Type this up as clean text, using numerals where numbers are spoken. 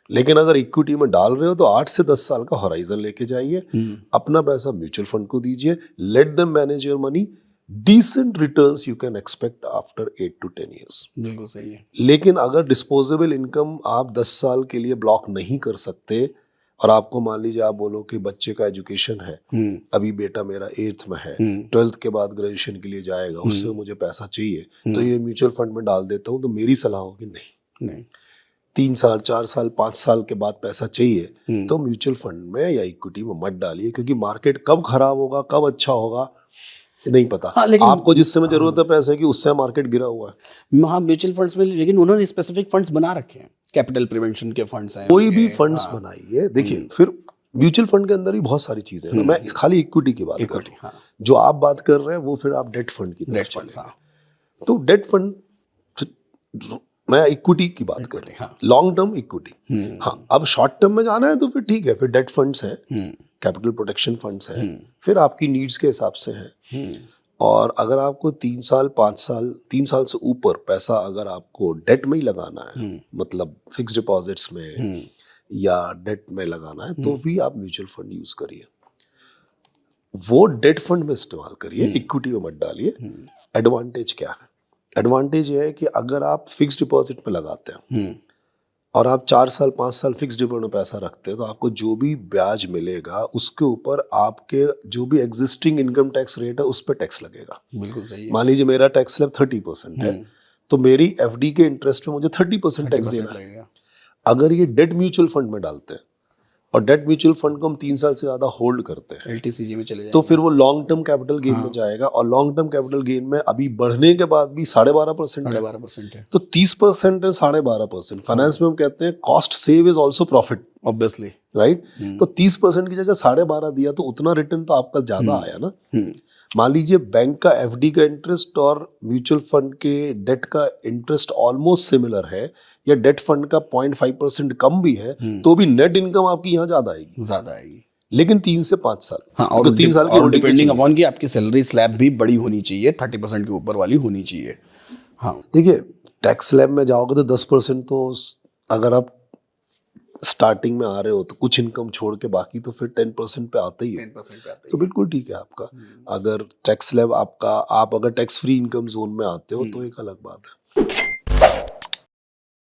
लेकिन अगर इक्विटी में डाल रहे हो तो 8 से 10 साल का होराइजन लेके जाइए, अपना पैसा म्यूचुअल फंड को दीजिए, let them manage your money, decent returns you can expect after 8 to 10 years। बिल्कुल सही है। लेकिन अगर डिस्पोजेबल इनकम आप 10 साल के लिए ब्लॉक नहीं कर सकते और आपको मान लीजिए आप बोलो कि बच्चे का एजुकेशन है, अभी बेटा मेरा 8th में है, 12th के बाद ग्रेजुएशन के लिए जाएगा, उससे मुझे पैसा चाहिए, तो ये म्यूचुअल फंड में डाल देता हूँ, तो मेरी सलाह होगी नहीं, 3 साल 4 साल 5 साल के बाद पैसा चाहिए तो म्यूचुअल फंड में या इक्विटी में मत डालिए, क्योंकि मार्केट कब खराब होगा कब अच्छा होगा नहीं पता। हाँ, लेकिन आपको जिस समय जरूरत है पैसे की उस समय मार्केट गिरा हुआ है। हाँ, म्यूचुअल फंड्स में, लेकिन उन्होंने स्पेसिफिक फंड्स बना रखे हैं, कैपिटल प्रिवेंशन के फंड्स हैं, कोई भी फंड्स बनाइए। देखिए फिर म्यूचुअल फंड के अंदर भी बहुत सारी चीजें हैं, मैं खाली इक्विटी की बात कर रहा हूँ। जो आप बात कर रहे हैं वो फिर आप डेट फंड की तरफ चलेंगे। तो डेट फंड, मैं इक्विटी की बात कर रहा हूँ, लॉन्ग टर्म इक्विटी। हाँ, अब शॉर्ट टर्म में जाना है तो फिर ठीक है, फिर डेट फंड्स हैं, कैपिटल प्रोटेक्शन फंड्स हैं, फिर आपकी नीड्स के हिसाब से हैं। और अगर आपको 3 साल 5 साल 3 साल से ऊपर पैसा अगर आपको डेट में ही लगाना है, मतलब फिक्स डिपॉजिट्स में या डेट में लगाना है, तो भी आप म्यूचुअल फंड यूज करिए, वो डेट फंड में इस्तेमाल करिए, इक्विटी में मत डालिए। एडवांटेज क्या है? एडवांटेज ये है कि अगर आप फिक्स डिपॉजिट में लगाते हैं और आप 4 साल 5 साल फिक्स डिपॉजिट में पैसा रखते हैं, तो आपको जो भी ब्याज मिलेगा उसके ऊपर आपके जो भी एग्जिस्टिंग इनकम टैक्स रेट है उस पर टैक्स लगेगा। बिल्कुल सही है। मान लीजिए मेरा टैक्स स्लैब 30% है, तो मेरी एफडी के इंटरेस्ट पे मुझे 30% टैक्स देना है। अगर ये डेट म्यूचुअल फंड में डालते हैं और डेट म्यूचुअल फंड को हम 3 साल से ज्यादा होल्ड करते हैं, एलटीसीजी में चले जाएंगे, तो फिर वो लॉन्ग टर्म कैपिटल गेन में जाएगा, और लॉन्ग टर्म कैपिटल गेन में अभी बढ़ने के बाद भी 12.5% है, तो 30% है 12.5%। फाइनेंस में हम कहते हैं cost save is also profit, obviously, right. तो 30% की जगह 12.5 दिया तो उतना रिटर्न तो आपका ज्यादा आया ना। मान लीजिए बैंक का एफडी का इंटरेस्ट और म्यूचुअल फंड के डेट का इंटरेस्ट ऑलमोस्ट सिमिलर है, या डेट फंड का 0.5% कम भी है, तो भी नेट इनकम आपकी यहाँ ज्यादा आएगी, लेकिन 3 से 5 साल। हाँ, और 3 साल की डिपेंडिंग अपॉन कि आपकी सैलरी स्लैब भी बड़ी होनी चाहिए, 30% के ऊपर वाली होनी चाहिए। हाँ, देखिए टैक्स स्लैब में जाओगे तो 10%, तो अगर आप स्टार्टिंग में आ रहे हो तो कुछ इनकम छोड़ के बाकी तो फिर 10% पे आता ही है, तो बिल्कुल ठीक है आपका। अगर टैक्स स्लैब आपका, आप अगर टैक्स फ्री इनकम जोन में आते हो तो एक अलग बात है।